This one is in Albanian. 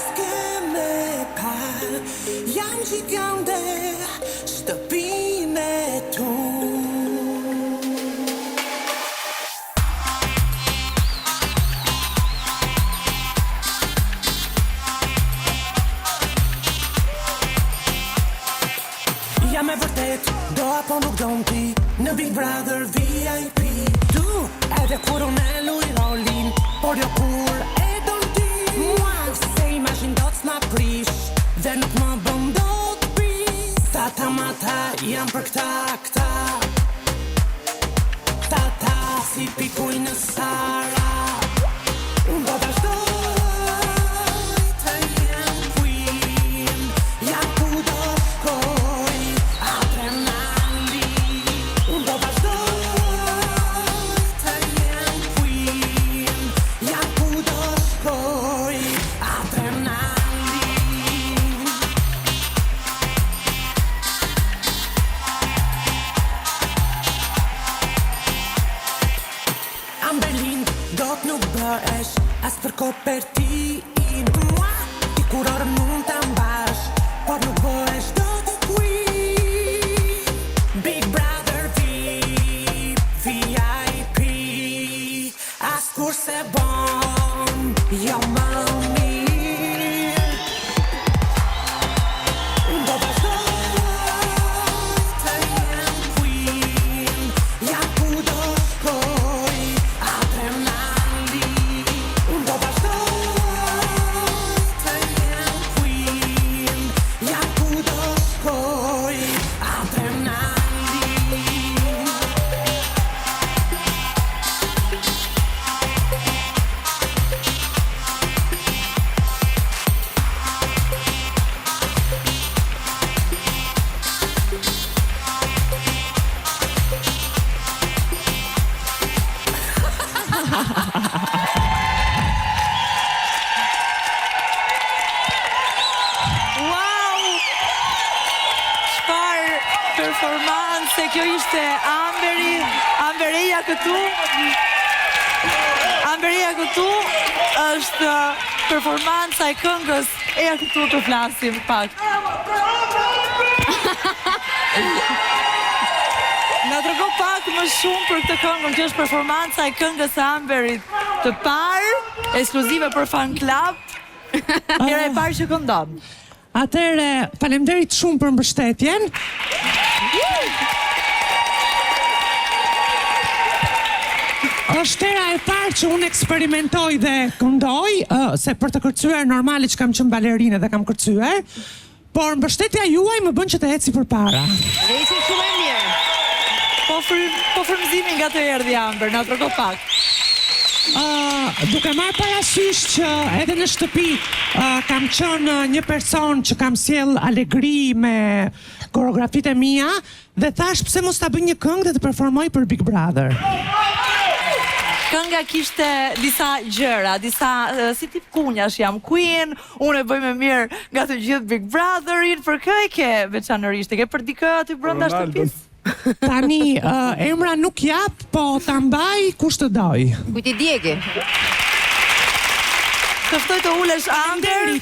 s'ke me par, jam gjigande, shtëpinë e tu. Jam e vërtet, do apo nuk do ti, në Big Brother VIP. Du, edhe kur unë e luj rolin, por jo kur e do ti. Mua, se imazhin do t'sma prish, dhe nuk më bëm do t'pis. Tata mata, jam për këta. Tata, si pikuj në Sara. Unë do t'ashtoj të jem queen, jam ku do shkoj. As për kopertin, ti kur orën mund të mbash, por nuk bëhesh do të queen. Big Brother VIP, as kur se bon, jo më mirë. Do vazhdoj të jem queen, jam ku do shkoj, performance, kjo ishte Amberia këtu. Amberia këtu është performanca e këngës e këtu të flasim pak. Na trego pak më shumë për këtë këngë, që është performanca e këngës së Amberit të parë, ekskluzive për fan club. Hera e parë që këndon. Atëre, faleminderit shumë për mbështetjen. Është hera e parë që unë eksperimentoj dhe këndoj, se për të kërcyer normalisht që kam qenë balerinë dhe kam kërcyer, por mbështetja juaj më bën që të eci përpara. Dhe ishte shumë e mirë. Po frymëzimi nga të erdhi Amber, na trego pak. Duke marrë parasysh që edhe në shtëpi kam qenë një person që kam sjell alegri me koreografitë e mia dhe thash pse mos ta bëj një këngë dhe të performoj për Big Brother. Kënga kishte disa gjëra, disa si tip kunjash, jam queen, unë e bëj më mirë nga të gjithë Big Brotherin, për kë e ke veçanërisht, e ke për dikë aty brenda shtëpisë? Tani, emra nuk jap, po ta mbaj kush të doj. Kujt i djegi? Të ftoj të ulesh Amber.